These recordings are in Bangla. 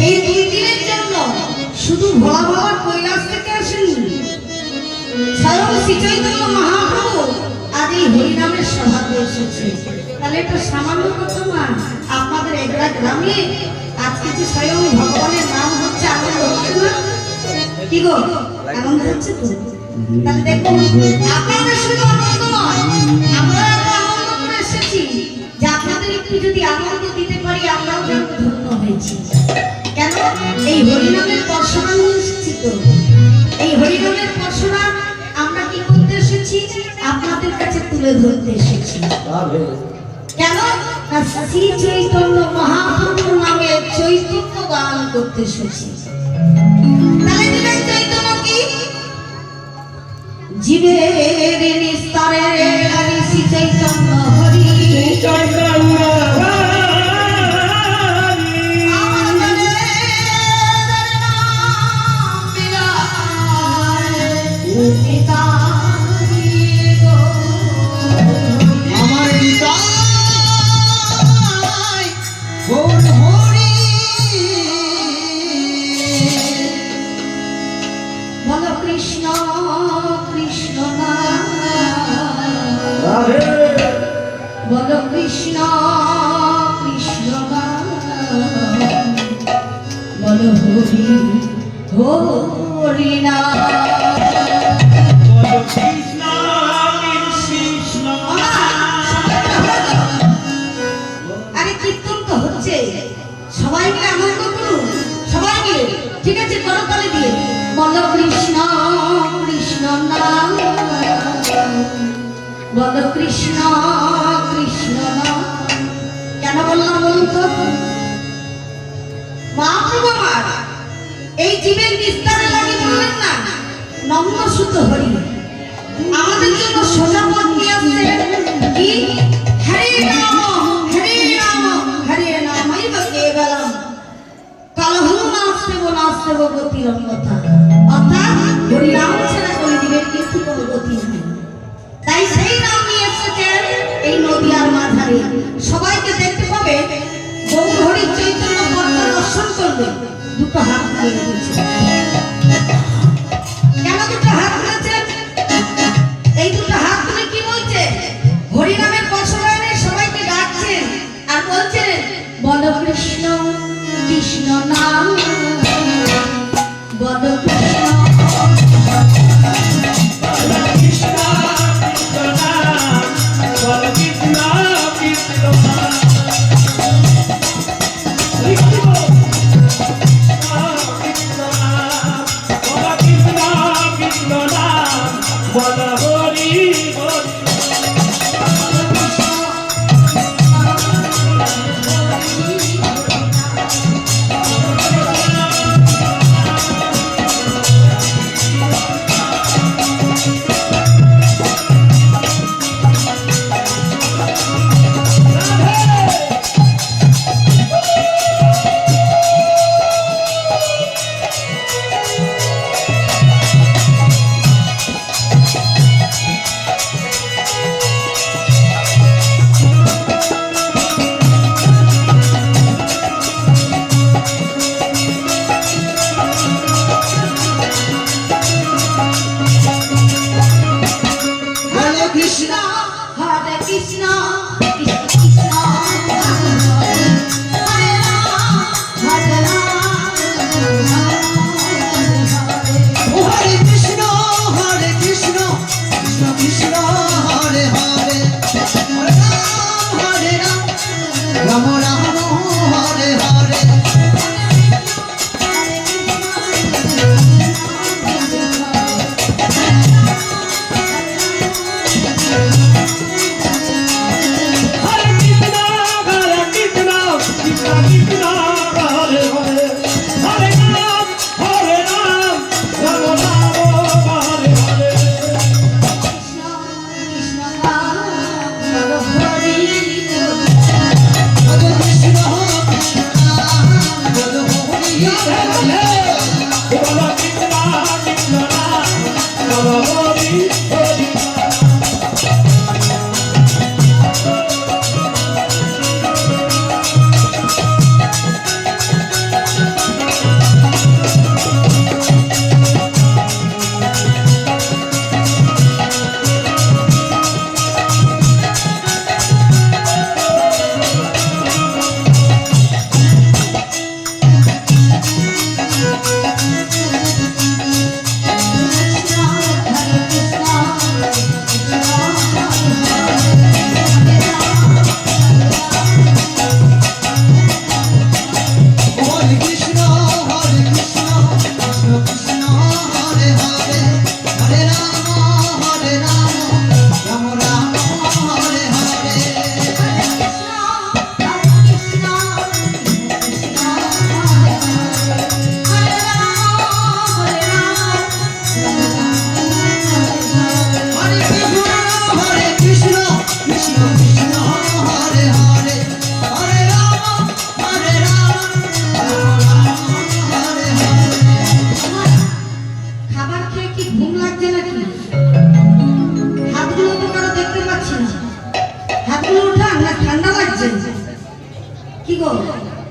এই 2 দিনের জন্য শুধু ভোলা বাবার কৈলাস থেকে আসেননি, স্বয়ং শ্রী চৈতন্য মহাপ্রভু আজ এই হরিনামের সভাতে এসেছে। তাহলে এটা সামান্য কথা না, আপনাদের এগরা গ্রামে আজকে যে স্বয়ং ভগবানের নাম হচ্ছে, আনন্দ হচ্ছে না? কি গো, আনন্দ হচ্ছে তো? তাহলে দেখুন, আপনাদের শুধু আনন্দ নয়, আমরা আনন্দ করে এসেছি যে আপনাদের একটু যদি আনন্দ দিতে পারি আমরাও যেন ধন্য হয়েছি। কেন? এই হরিনামের পরশুরাম নিয়ে এসেছি তো। এই হরিনামের পরশুরাম আমরা কি করতে এসেছি? আপনাদের কাছে তুলে ধরতে এসেছি। কেন? শ্রী চৈতন্য মহাপ্রভুর নামে চৈতন্য গান করতে এসেছি। তাহলে দিবেন চৈতন্য কি? জীবের নিস্তারে হরি শ্রী চৈতন্য হরি চৈতন্য কৃষ্ণ কৃষ্ণ বলো কৃষ্ণ কৃষ্ণ বলো হরি হরি না কৃষ্ণ কৃষ্ণ। আরে কীর্তন তো হচ্ছে, সবাই মিলে আনন্দ করুন, সবাই মিলে। ঠিক আছে, করতালি দিয়ে বলো কৃষ্ণ কৃষ্ণ নাম বলো কৃষ্ণ কৃষ্ণ নাম। কেন বললাম বলুন তো? মহাপ্রভু আমার এই জীবের বিস্তারে লাগে বললেন না, নম্র সুত হরি আমাদের জন্য সোজা পথ নিয়ে আসছে। কি? হরে রাম হরে রাম হরে রামাইব কেবলম কালহু নাস্তেব গতির অন্যথা। অর্থাৎ হরিনাম ছাড়া কলিযুগের কিন্তু কোনো গতি নেই। তাই সেই নাম নিয়ে এসেছেন এই নদিয়ার মাঝারে। সবাইকে দেখতে পাবে গৌর হরি চৈতন্য পর্দা দর্শন করবে, দুটো হাত দিয়ে দিয়েছে। কেন দুটো হাত দিয়েছে? এই দুটো হাত তুলে কি বলছে? হরিনামের পরশুরামে সবাইকে ডাকছেন আর বলছেন বলো কৃষ্ণ কৃষ্ণ নাম বলো কৃষ্ণ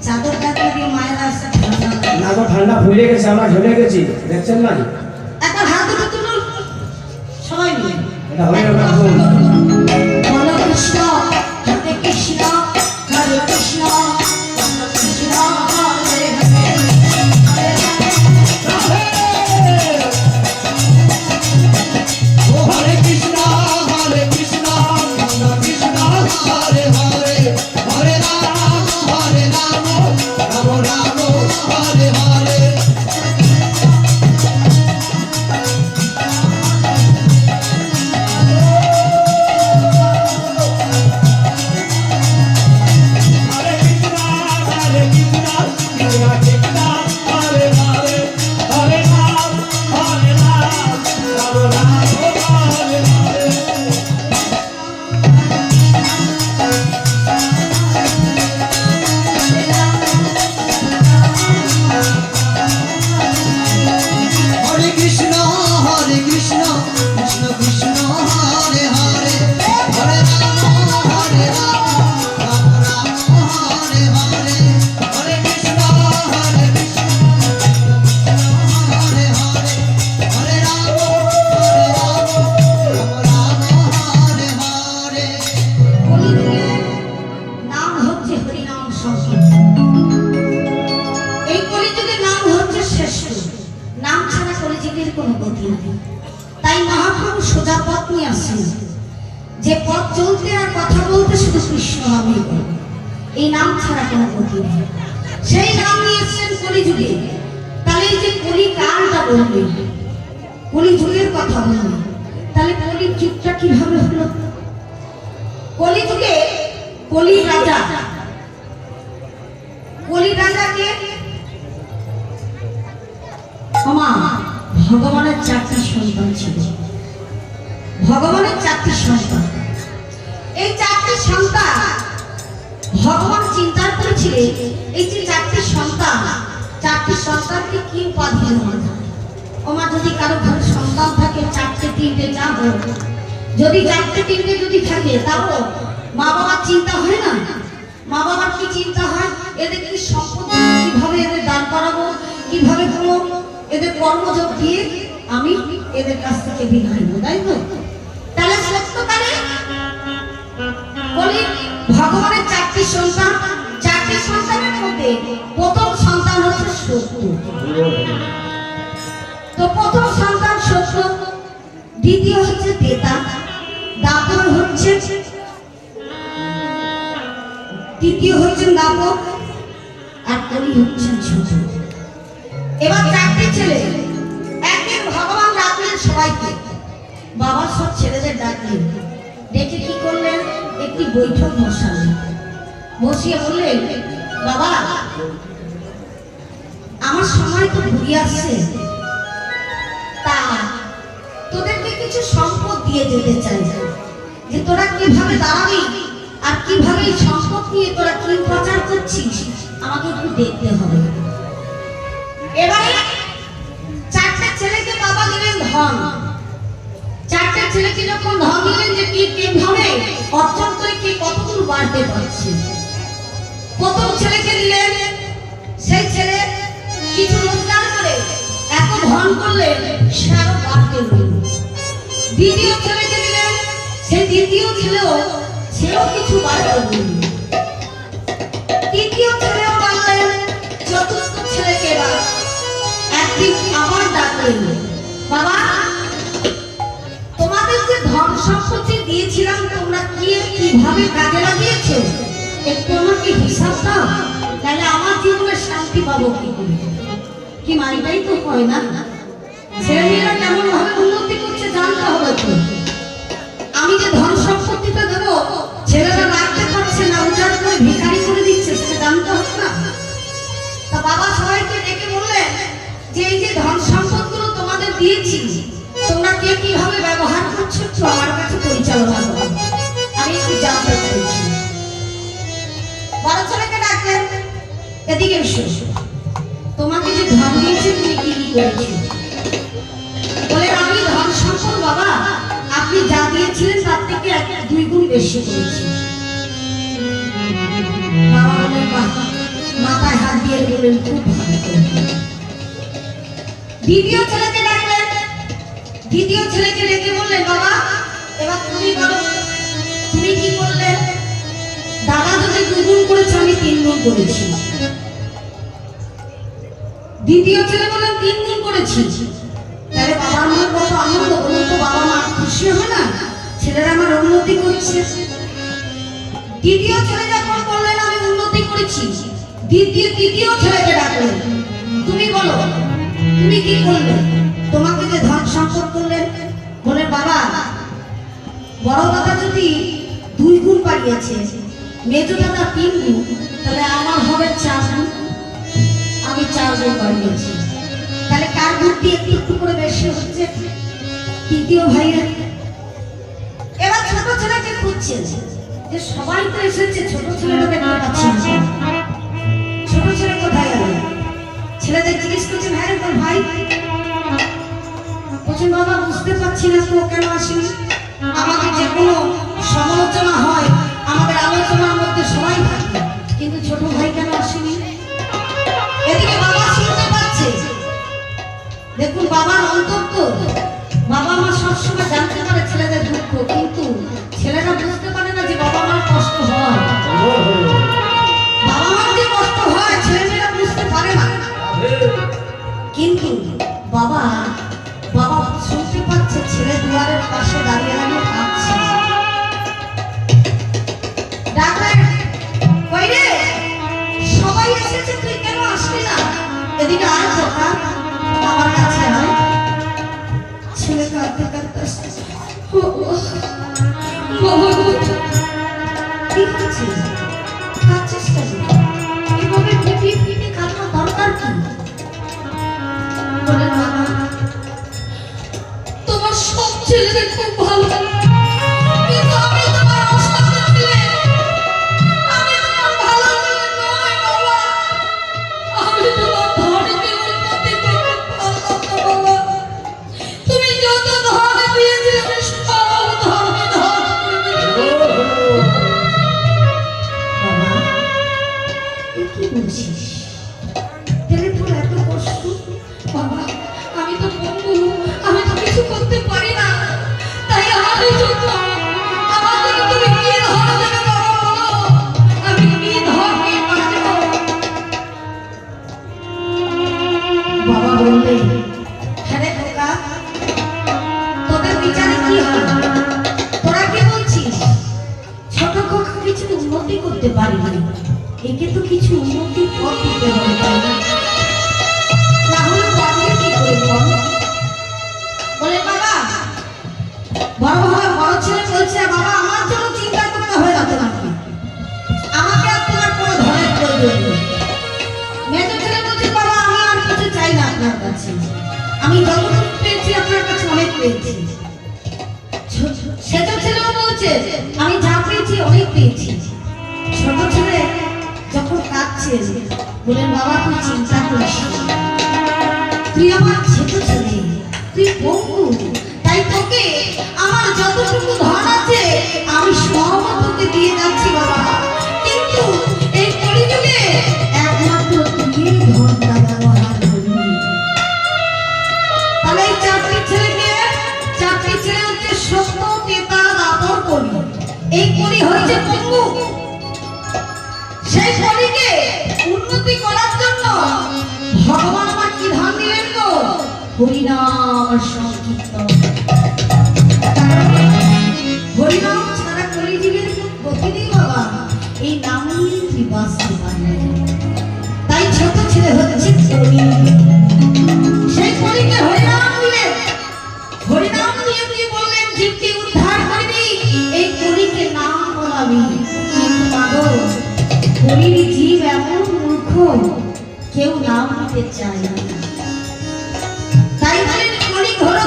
চাদরটা দিয়ে মায়ের আসছে না গো ঠান্ডা ফুলে গেছে, আমরা ঝুলে গেছি, দেখছেন না? একবার হাত দুটো তুলুন সবাই মিলে। এটা হয়ে গেল এখন। বলো কৃষ্ণ হরে কৃষ্ণ হরে Krishna Krishna Hare Hare Hare Krishna, Hare Krishna, Krishna Krishna, Hare Hare, Hare Rama, Rama Rama, Hare Hare. Hare Krishna, Hare Krishna, Krishna Krishna, Hare Hare, Hare Rama, Rama Rama, Hare Hare, Hare Krishna, Hare Krishna, Hare Hare, Hare Rama, Rama Rama, Hare Hare. কলিযুগের নাম হচ্ছে হরিনাম সংকীর্তন। এই কলিযুগের নাম হচ্ছে শ্রেষ্ঠ নাম ছাড়া কলিযুগের কোনো গতি নেই। তাই মহাপ্রভু সোজা পথ নিয়ে আসেন, যে পথ চলতে আর কথা বলতে শুধু কৃষ্ণ নামই বলবে, এই নাম ছাড়া কোনো গতি নেই। সেই নাম নিয়ে এসেছেন কলিযুগে। তাহলে এই যে কলি কালটা বলবে, কলিযুগের কথা বলবে, তাহলে কলির যুগটা কিভাবে হলো? কলিযুগে কলি রাজাকে ক্ষমা ভগবানের 4টি সন্তান ছিল। ভগবানের 4টি সন্তান, এই 4টি সন্তান ভগবান চিন্তা করেছিলেন এই যে 4টি সন্তানকে কি উপাধি দেওয়া যায়। ওমা যদি কারো ঘরে সন্তান থাকে 4টে 3টে যা হোক, যদি 4টে 3টে যদি থাকে তাও মা বাবার চিন্তা হয় না? মা বাবার কি চিন্তা হয়? এদের কি সম্পদ, কিভাবে এদের দান করাবো, কিভাবে কোনো এদের কর্মযোগ দিয়ে আমি এদের কাছ থেকে বিদায় নেব, তাই তো? তাহলে সত্যকালে বলি ভগবানের 4টি সন্তান, 4টি সন্তানের মধ্যে প্রথম সন্তান হচ্ছে সত্য। তো প্রথম সন্তান সত্য, দ্বিতীয় হচ্ছে তেতা, দাপর হচ্ছে, তৃতীয় হচ্ছেন দাপর, আর কলি হচ্ছেন ছোট। এবার 4টি ছেলে, একদিন ভগবান ডাকলেন সবাইকে, বাবা সব ছেলেদের ডাকলেন, ডেকে কি করলেন? একটি বৈঠক বসালেন, বসিয়ে বললেন, বাবা আমার সময় তো ঘুরিয়ে আসছে, তা তোদেরকে কিছু সম্পদ দিয়ে যেতে চাই, যে তোরা কিভাবে দাঁড়াবি আর কিভাবে এই সম্পদ নিয়ে তোরা কি প্রচার করছিস আমাকে একটু দেখতে হবে। এবারে 4টে ছেলেকে বাবা দিলেন ধন। 4টে ছেলেকে যখন ধন দিলেন, যে কি কিভাবে অর্জন করে কি কতদূর বাড়তে পারছে। প্রথম ছেলেকে দিলেন, সেই ছেলে কিছু রোজগার করে এত ধন করলেন সে আরো বাড়তে রইল। দ্বিতীয় ছেলেকে দিলেন, সেই দ্বিতীয় সেও কিছু বাড়তে রইল। তৃতীয় ছেলেও বাড়লেন। চতুর্থ ছেলেকে একদিন আবার ডাকলেন, বাবা তোমাদের যে ধন সম্পত্তি দিয়েছিলাম তোমরা কিভাবে কাজে লাগিয়েছো, একটু আমাকে হিসাব দাও, তাহলে আমার জীবনে শান্তি পাবো কি করে। কি মাইটাই তো হয় না, ছেলেমেয়েরা কেমন ভাবে উন্নতি করছে জানতে হবে তো। আমি যে ধন সম্পত্তিটা দেবো ছেলেরা রাখতে পারছে না, উজাড় করে ভিখারি করে দিচ্ছে, সেটা জানতে হবে না। তা বাবা সবাইকে ডেকে বললেন যে এই যে ধন সম্পদগুলো তোমাদের দিয়েছি তোমরা কে কিভাবে ব্যবহার করছো একটু আমার কাছে পরিচালনা করো, আমি একটু জানতে চাইছি। বড় ছেলেকে ডাকলেন, এদিকে এসো, তোমাকে যে ধন দিয়েছি তুমি কি কি করেছো? বলে আমি ধন সম্পদ বাবা আপনি যা দিয়েছিলেন তার থেকে 2 গুণ বেশি করেছি। বাবা বলে বাবা মাথায় হাত দিয়ে বললেন খুব ভালো করে। দ্বিতীয় ছেলেকে ডাকলেন, দ্বিতীয় ছেলেকে ডেকে বললেন বাবা এবার তুমি বলো তুমি কি করলে? দাদা যদি 2 গুণ করেছে আমি 3 গুণ করেছি। দ্বিতীয় ছেলে বললেন 3 গুণ করেছি। তাহলে বাবার মনে কত আনন্দ, বলুন তো বাবা মা খুশি হবে না ছেলেরা আমার উন্নতি করছে? দ্বিতীয় ছেলে যখন বললেন আমি উন্নতি করেছি, তৃতীয় ছেলেকে ডাকলেন তুমি বলো তুমি কি করলে? তোমাকে যে ধন সম্পদ করলেন, বলে বাবা বড় দাদা যদি 2 গুণ পাইয়েছে, মেজো দাদা 3 গুণ, তাহলে আমার হবে 4 গুণ, আমি 4 গুণ পাইয়েছি। তাহলে কার বুদ্ধি একটু একটু করে বেশি হচ্ছে? তৃতীয় ভাইয়ের। এবার ছোট ছেলেকে খুঁজছে যে সবাই তো এসেছে, ছোট ছেলেটা দেখতে পাচ্ছি না, ছোট ছেলে কোথায় গেল? ছেলেদের জিজ্ঞেস করছে ভাই তোর ভাই? বলছে বাবা বুঝতে পারছি না তো কেন আসেনি। আমাদের যে কোনো সমালোচনা হয় আমাদের আলোচনার মধ্যে সবাই থাকে, কিন্তু ছোট ভাই কেন আসেনি? এদিকে বাবা শুনতে পাচ্ছে। দেখুন বাবার অন্তর তো, বাবা মা সবসময় জানতে পারে ছেলেদের দুঃখ, কিন্তু ছেলেরা বুঝতে পারে না যে বাবা মার কষ্ট হয়। বাবা মার যে কষ্ট হয় ছেলেমেয়েরা বুঝতে পারে না, কিন্তু বাবা বাবা শুনতে পাচ্ছে ছেলে দুয়ারের পাশে দাঁড়িয়ে দাঁড়িয়ে কাঁদছে। ডাকলেন কই রে সবাই এসেছে তুই কেন আসলি না? এদিকে আয় খোকা আমার কাছে আয়। ছেলে কাঁদতে কাঁদতে আসছে। বাবা কি হয়েছে? কাঁদছিস কেন? এভাবে পিটিয়ে পিটিয়ে কাঁদবার দরকার কি? বলে বাবা তোমার সব ছেলেদের খুব ভালো, কিন্তু আমি তোমার অসৎ ছেলে, আমি তোমার ভালো ছেলে নই বাবা। আমি তোমার ধনকে উন্নতি করতে পারলাম না বাবা। তুমি যত ধন দিয়েছিলে আমি সব ধনে ধন করে দিয়েছি। বাবা এ কি বলছিস? তাহলে তোর এত কষ্ট? বাবা আমি তো পঙ্গু, আমি তো কিছু করতে পারি না, তাই আমারই জন্য আমার জন্য তুমি কি ধন দেবে বাবা বলো? আমি কি ধন নিয়ে বাঁচব? বাবা বললে হ্যাঁ রে খোকা তোদের বিচারে কি হয়? তোরা কি বলছিস? ছোট খোকা কিছু উন্নতি করতে পারিনি, একে তো কিছু উন্নতির পথ দিতে হবে, তাই না? না হলে বাড়িতে কি করে বল? বলে বাবা বড় ছেলে বলছে বাবা আমার জন্য চিন্তা করতে হয়ে যাচ্ছে নাকি? আমাকে আর তোমার কোনো ধনের প্রয়োজন নেই। মেজো ছেলে বলছে বাবা আমি আর কিছু চাই না আপনার কাছে, আমি যতটুকু পেয়েছি আপনার কাছে অনেক পেয়েছি। সেজো ছেলেও বলছে আমি যা পেয়েছি অনেক পেয়েছি। ছোট ছেলে যখন কাঁদছে বলেন বাবা তুই চিন্তা করিস না, তুই আমার ছোট ছেলে, তুই পঙ্গু, তাই তোকে আমার যতটুকু ধন আছে আমি সব তোকে দিয়ে যাচ্ছি বাবা। কিন্তু এই কলিযুগে একমাত্র তুই ধনটা ব্যবহার করবি। তাহলে এই 4টি ছেলে হচ্ছে সত্য তেতা দাপর কলি। এই কলি হচ্ছে পঙ্গু। সেই কলিকে উন্নতি করার জন্য ভগবান আমার কি ধান দিলেন গো? হরিনাম সংকীর্তন। হরিনাম ছাড়া কলিযুগের গতি নেই বাবা, এই নাম নিয়ে তুই বাঁচতে পারবি। তাই ছোট ছেলে হচ্ছে কলি, সেই কলিকে হরিনাম দিলেন। হরিনাম দিয়ে তুই বললেন জীবকে উদ্ধার করবি, এই কলিকে নাম বলাবি। কিন্তু মাগো কলির জীব এমন মূর্খ কেউ নাম নিতে চায় না, তাই বলেন কলি ঘোর